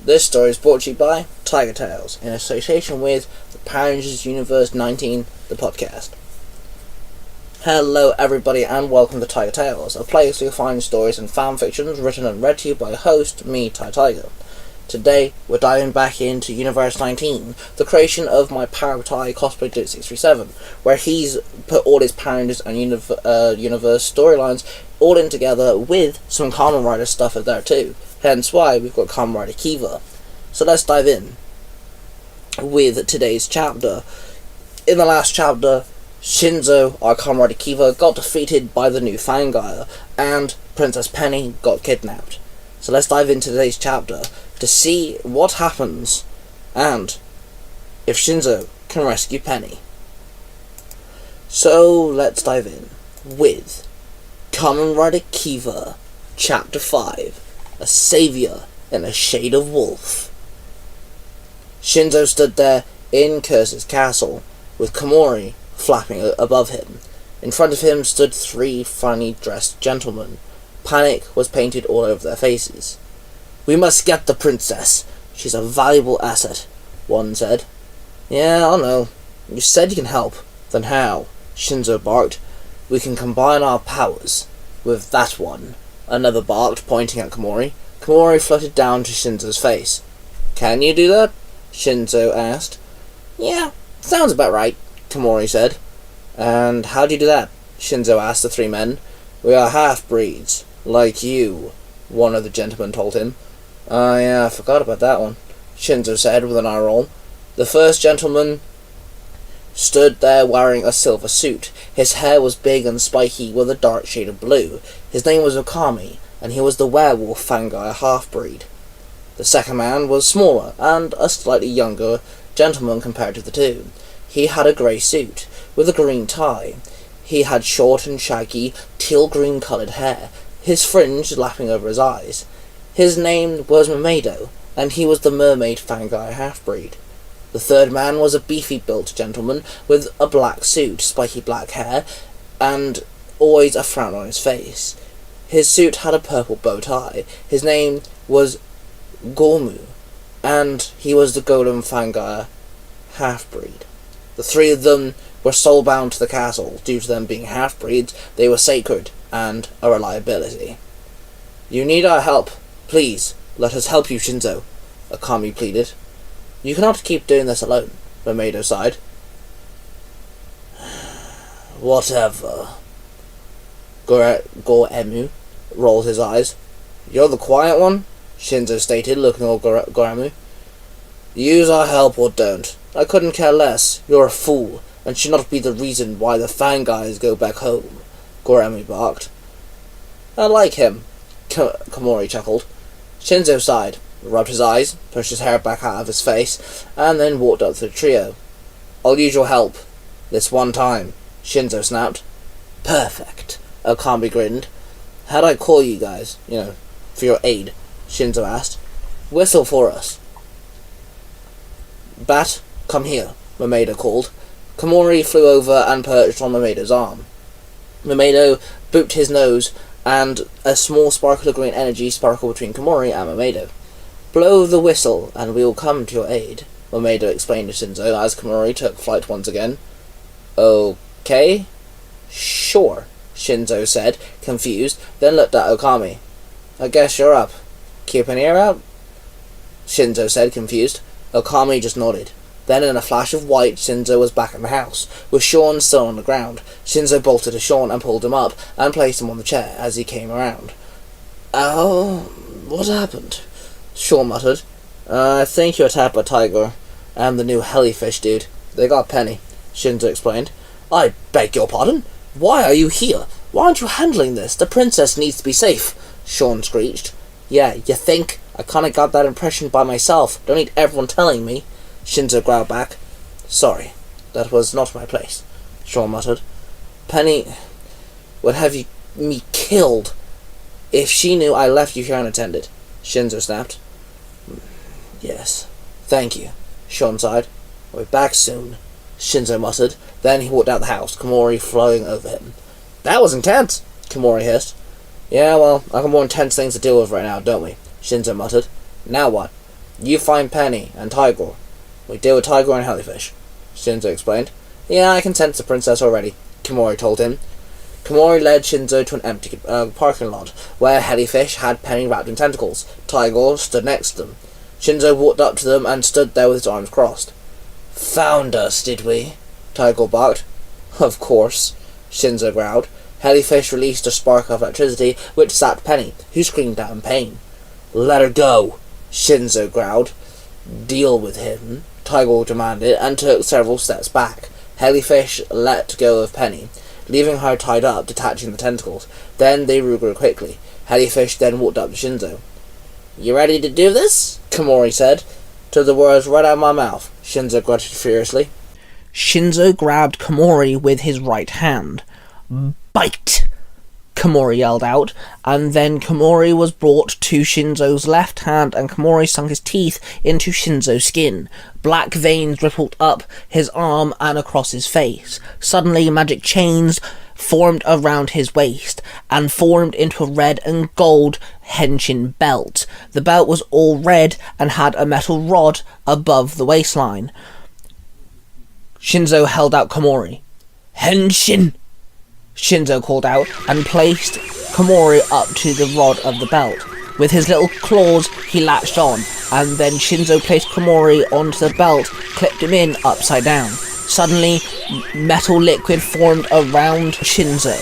This story is brought to you by Tiger Tales, in association with the Power Rangers Universe 19, the podcast. Hello everybody and welcome to Tiger Tales, a place where you'll find stories and fanfictions written and read to you by a host, me, Tai Tiger. Today, we're diving back into Universe 19, the creation of my Power Tai cosplay Dude 637, where he's put all his Power Rangers and Universe storylines all in together with some Kamen Rider stuff in there too. Hence why we've got Kamen Rider Kiva. So let's dive in with today's chapter. In the last chapter, Shinzo, our Kamen Rider Kiva, got defeated by the new Fanguire, and Princess Penny got kidnapped. So let's dive into today's chapter to see what happens and if Shinzo can rescue Penny. So let's dive in with Kamen Rider Kiva, Chapter 5, A Savior in a Shade of Wolf. Shinzo stood there in Curse's castle, with Komori flapping above him. In front of him stood three finely dressed gentlemen. Panic was painted all over their faces. "We must get the princess. She's a valuable asset," one said. "Yeah, I know. You said you can help. Then how?" Shinzo barked. "We can combine our powers with that one," another barked, pointing at Komori. Komori floated down to Shinzo's face. "Can you do that?" Shinzo asked. "Yeah, sounds about right," Komori said. "And how do you do that?" Shinzo asked the three men. "We are half-breeds, like you," one of the gentlemen told him. "Oh yeah, I forgot about that one," Shinzo said with an eye roll. The first gentleman stood there wearing a silver suit. His hair was big and spiky with a dark shade of blue. His name was Okami, and he was the werewolf Fanguire half-breed. The second man was smaller and a slightly younger gentleman compared to the two. He had a grey suit with a green tie. He had short and shaggy teal-green coloured hair, his fringe lapping over his eyes. His name was Mamedo, and he was the mermaid Fanguire half-breed. The third man was a beefy-built gentleman with a black suit, spiky black hair, and always a frown on his face. His suit had a purple bow tie. His name was Gormu, and he was the golden Fanguire half-breed. The three of them were soul-bound to the castle. Due to them being half-breeds, they were sacred and a reliability. "You need our help. Please, let us help you, Shinzo," Okami pleaded. "You cannot keep doing this alone," Mamedo sighed. "Whatever." Goremu rolled his eyes. "You're the quiet one?" Shinzo stated, looking at Goremu. "Use our help or don't. I couldn't care less. You're a fool, and should not be the reason why the Fanguires go back home," Goremu barked. "I like him," Komori chuckled. Shinzo sighed, rubbed his eyes, pushed his hair back out of his face, and then walked up to the trio. "I'll use your help. This one time," Shinzo snapped. "Perfect," Okami grinned. "How'd I call you guys, for your aid?" Shinzo asked. "Whistle for us." "Bat, come here," Mamedo called. Komori flew over and perched on Mamedo's arm. Mamedo booped his nose, and a small sparkle of green energy sparkled between Komori and Mamedo. "Blow the whistle, and we will come to your aid," Mamedo explained to Shinzo as Komori took flight once again. "Okay? Sure," Shinzo said, confused, then looked at Okami. "I guess you're up. Keep an ear out?" Shinzo said, confused. Okami just nodded. Then in a flash of white, Shinzo was back in the house, with Sean still on the ground. Shinzo bolted to Sean and pulled him up, and placed him on the chair as he came around. "Oh, what happened?" Sean muttered. "I think you were attacked by Tiger, and the new Hellyfish dude. They got Penny," Shinzo explained. "I beg your pardon? Why are you here? Why aren't you handling this? The princess needs to be safe," Sean screeched. "Yeah, you think? I kinda got that impression by myself. Don't need everyone telling me," Shinzo growled back. "Sorry, that was not my place," Sean muttered. "Penny would have me killed if she knew I left you here unattended," Shinzo snapped. "Yes, thank you," Sean sighed. "I'll be back soon," Shinzo muttered. Then he walked out the house, Komori flowing over him. "That was intense," Komori hissed. "Yeah, well, I got more intense things to deal with right now, don't we?" Shinzo muttered. "Now what?" You find Penny and Tiger. We deal with Tiger and Jellyfish, Shinzo explained. Yeah, I can sense the princess already, Komori told him. Komori led Shinzo to an empty parking lot, where Jellyfish had Penny wrapped in tentacles. Tiger stood next to them. Shinzo walked up to them and stood there with his arms crossed. Found us, did we? Tiger barked. Of course, Shinzo growled. Jellyfish released a spark of electricity, which zapped Penny, who screamed out in pain. Let her go, Shinzo growled. Deal with him, Tiger demanded, and took several steps back. Jellyfish let go of Penny, leaving her tied up, detaching the tentacles. Then they regrew quickly. Jellyfish then walked up to Shinzo. You ready to do this? Komori said. Took the words right out of my mouth, Shinzo grunted furiously. Shinzo grabbed Komori with his right hand. Bite! Komori yelled out, and then Komori was brought to Shinzo's left hand, and Komori sunk his teeth into Shinzo's skin. Black veins rippled up his arm and across his face. Suddenly, magic chains formed around his waist, and formed into a red and gold henshin belt. The belt was all red, and had a metal rod above the waistline. Shinzo held out Komori. Henshin! Shinzo called out, and placed Komori up to the rod of the belt. With his little claws, he latched on, and then Shinzo placed Komori onto the belt, clipped him in upside down. Suddenly, metal liquid formed around Shinzo.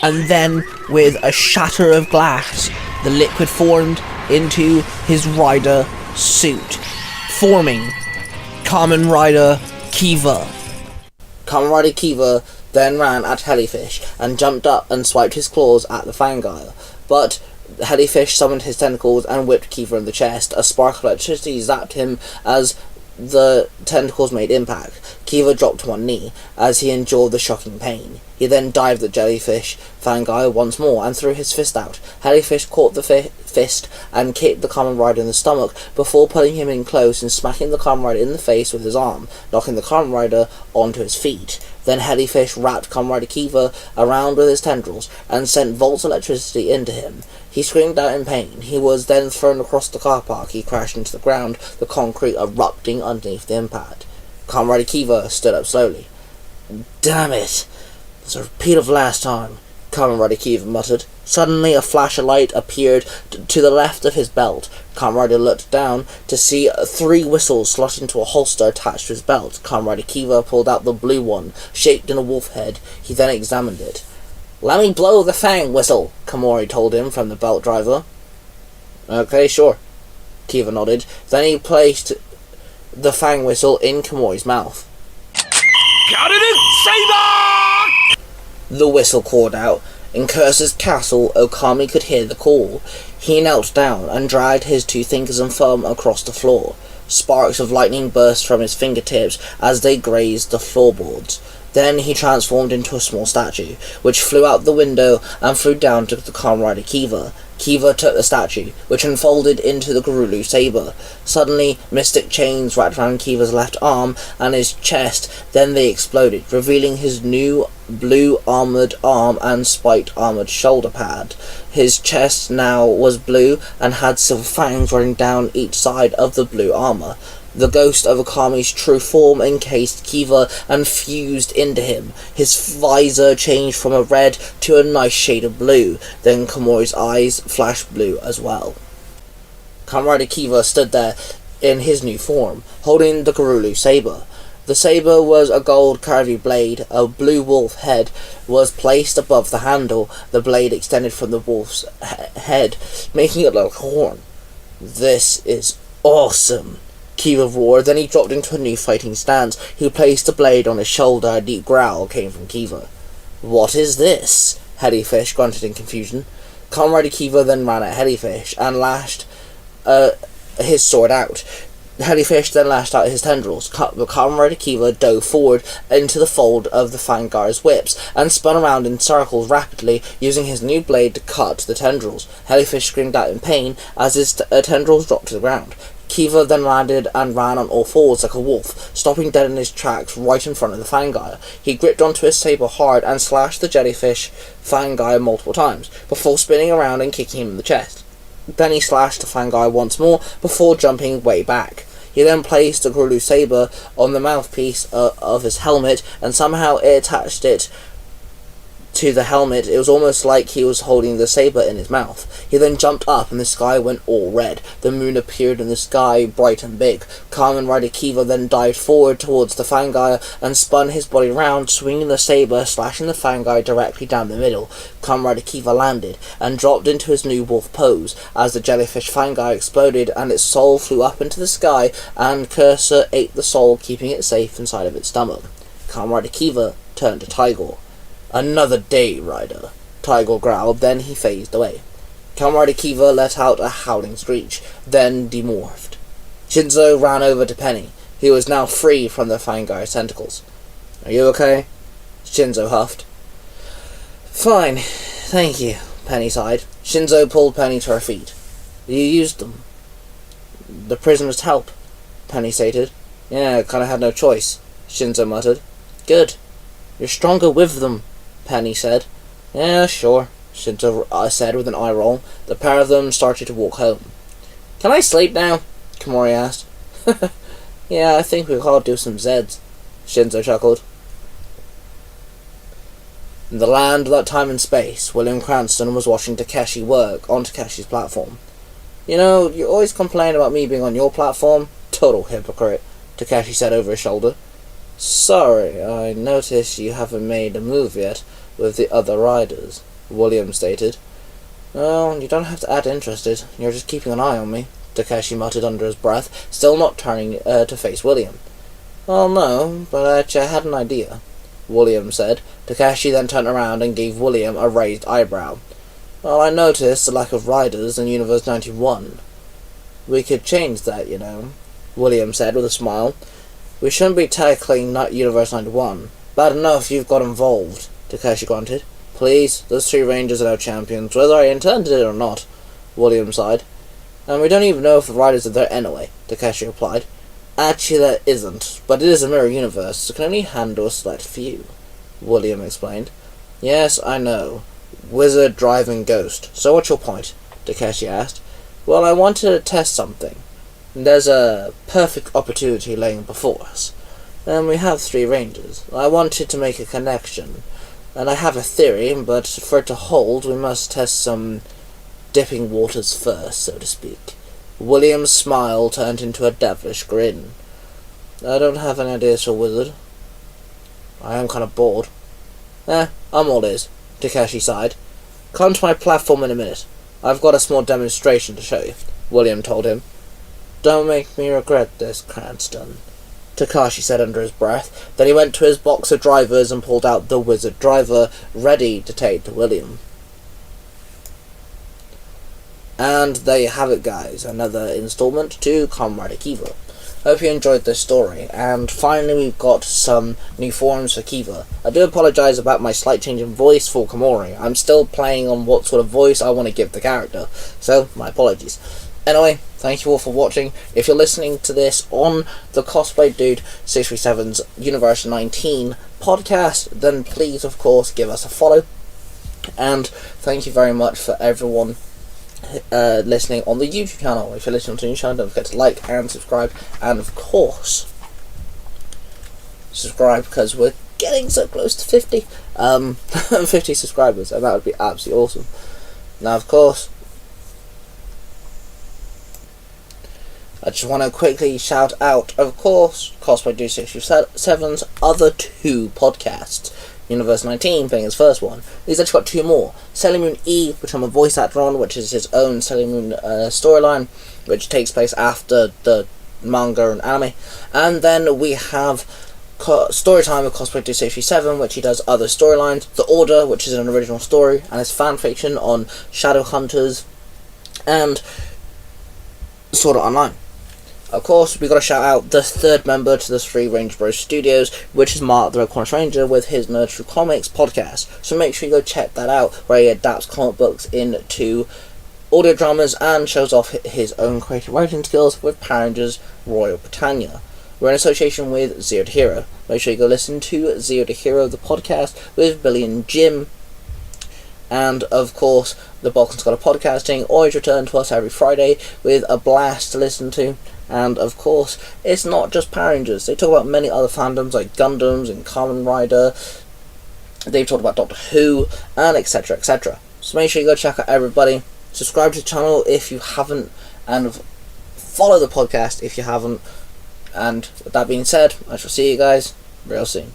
And then, with a shatter of glass, the liquid formed into his rider suit, forming Kamen Rider Kiva. Kamen Rider Kiva then ran at Jellyfish and jumped up and swiped his claws at the Fangire. But Jellyfish summoned his tentacles and whipped Kiva in the chest. A spark of electricity zapped him as the tentacles made impact. Kiva dropped to one knee as he endured the shocking pain. He then dived at Jellyfish Fangire once more and threw his fist out. Jellyfish caught the fist and kicked the Kamen Rider in the stomach before pulling him in close and smacking the Kamen Rider in the face with his arm, knocking the Kamen Rider onto his feet. Then Jellyfish wrapped Kamen Rider Kiva around with his tendrils and sent volts of electricity into him. He screamed out in pain. He was then thrown across the car park. He crashed into the ground, the concrete erupting underneath the impact. Kamen Rider Kiva stood up slowly. Damn it! It's a repeat of last time, Kamen Rider Kiva muttered. Suddenly a flash of light appeared to the left of his belt. Kamen Rider looked down to see 3 whistles slot into a holster attached to his belt. Kamen Rider Kiva pulled out the blue one, shaped in a wolf head. He then examined it. Let me blow the fang whistle, Komori told him from the belt driver. Okay, sure, Kiva nodded. Then he placed the fang whistle in Komori's mouth. The whistle called out. In Curse's castle, Okami could hear the call. He knelt down and dragged his 2 fingers and thumb across the floor. Sparks of lightning burst from his fingertips as they grazed the floorboards. Then he transformed into a small statue, which flew out the window and flew down to the Kamen Rider Kiva. Kiva took the statue, which unfolded into the Gurulu saber. Suddenly, mystic chains wrapped around Kiva's left arm and his chest, then they exploded, revealing his new blue armoured arm and spiked armoured shoulder pad. His chest now was blue and had silver fangs running down each side of the blue armour. The ghost of Okami's true form encased Kiva and fused into him. His visor changed from a red to a nice shade of blue. Then Komori's eyes flashed blue as well. Kamen Rider Kiva stood there in his new form, holding the Gurulu saber. The saber was a gold curvy blade. A blue wolf head was placed above the handle. The blade extended from the wolf's head, making it like a horn. This is awesome, Kiva roared. Then he dropped into a new fighting stance. He placed the blade on his shoulder. A deep growl came from Kiva. What is this? Jellyfish grunted in confusion. Kamen Rider Kiva then ran at Jellyfish and lashed his sword out. Jellyfish then lashed out his tendrils. Kamen Rider Kiva dove forward into the fold of the Fangire's whips and spun around in circles rapidly, using his new blade to cut the tendrils. Jellyfish screamed out in pain as his tendrils dropped to the ground. Kiva then landed and ran on all fours like a wolf, stopping dead in his tracks right in front of the Fangire. He gripped onto his saber hard and slashed the Jellyfish Fangire multiple times, before spinning around and kicking him in the chest. Then he slashed the fan guy once more before jumping way back. He then placed the Guru saber on the mouthpiece of his helmet, and somehow it attached it to the helmet. It was almost like he was holding the saber in his mouth. He then jumped up and the sky went all red. The moon appeared in the sky, bright and big. Kamen Rider Kiva then dived forward towards the Fangai and spun his body round, swinging the saber, slashing the Fangai directly down the middle. Kamen Rider Kiva landed and dropped into his new wolf pose as the jellyfish Fangai exploded and its soul flew up into the sky, and Cursor ate the soul, keeping it safe inside of its stomach. Kamen Rider Kiva turned to Tiger. "Another day, Rider," Tiger growled, then he phased away. Kamen Rider Kiva let out a howling screech, then demorphed. Shinzo ran over to Penny. He was now free from the Fangai's tentacles. "Are you okay?" Shinzo huffed. "Fine, thank you," Penny sighed. Shinzo pulled Penny to her feet. "You used them." "The prisoners help," Penny stated. "Yeah, kinda had no choice," Shinzo muttered. "Good. You're stronger with them," Penny said. "Yeah, sure," Shinzo said with an eye roll. The pair of them started to walk home. "Can I sleep now?" Komori asked. "Yeah, I think we all do some Zeds," Shinzo chuckled. In the land without time and space, William Cranston was watching Takeshi work on Takeshi's platform. "You know, you always complain about me being on your platform. Total hypocrite," Takeshi said over his shoulder. "Sorry, I noticed you haven't made a move yet with the other riders," William stated. "Well, you don't have to act interested. You're just keeping an eye on me," Takeshi muttered under his breath, still not turning to face William. "Well, no, but I had an idea," William said. Takeshi then turned around and gave William a raised eyebrow. "Well, I noticed the lack of riders in Universe 91. We could change that, you know," William said with a smile. "We shouldn't be tackling Universe 91. Bad enough you've got involved," Takeshi grunted. "Please, those three rangers are now champions, whether I intended it or not," William sighed. "And we don't even know if the riders are there anyway," Takeshi replied. "Actually, there isn't, but it is a mirror universe, so it can only handle a select few," William explained. "Yes, I know. Wizard, driving, ghost. So what's your point?" Takeshi asked. "Well, I wanted to test something. There's a perfect opportunity laying before us. And we have three rangers. I wanted to make a connection. And I have a theory, but for it to hold, we must test some dipping waters first, so to speak." William's smile turned into a devilish grin. "I don't have any ideas for Wizard. I am kind of bored." I'm all ears," Takeshi sighed. "Come to my platform in a minute. I've got a small demonstration to show you," William told him. "Don't make me regret this, Cranston," Takeshi said under his breath. Then he went to his box of drivers and pulled out the Wizard driver, ready to take to William. And there you have it, guys. Another installment to Kamen Rider Kiva. Hope you enjoyed this story. And finally we've got some new forms for Kiva. I do apologise about my slight change in voice for Komori. I'm still playing on what sort of voice I want to give the character. So, my apologies. Anyway, thank you all for watching. If you're listening to this on the Cosplay Dude 637's Universe 19 podcast, then please, of course, give us a follow. And thank you very much for everyone listening on the YouTube channel. If you're listening to the new channel, don't forget to like and subscribe. And, of course, subscribe because we're getting so close to 50. 50 subscribers, and that would be absolutely awesome. Now, of course, I just want to quickly shout out, of course, Cosplay Do 637's other two podcasts. Universe 19 being his first one. He's actually got two more. Sailor Moon E, which I'm a voice actor on, which is his own Sailor Moon storyline, which takes place after the manga and anime. And then we have Storytime with Cosplay Do 637, which he does other storylines. The Order, which is an original story, and his fanfiction on Shadowhunters and Sword Art Online. Of course, we got to shout out the third member to the Three Range Bros Studios, which is Mark the Red Corner Ranger, with his Nerd True Comics podcast. So make sure you go check that out, where he adapts comic books into audio dramas and shows off his own creative writing skills with Power Rangers Royal Britannia. We're in association with Zero to Hero. Make sure you go listen to Zero to Hero, the podcast, with Billy and Jim. And of course, the Balkan Scholar Podcasting always return to us every Friday with a blast to listen to. And of course, it's not just Power Rangers. They talk about many other fandoms like Gundams and Kamen Rider. They've talked about Doctor Who and etc, etc. So make sure you go check out everybody. Subscribe to the channel if you haven't, and follow the podcast if you haven't. And with that being said, I shall see you guys real soon.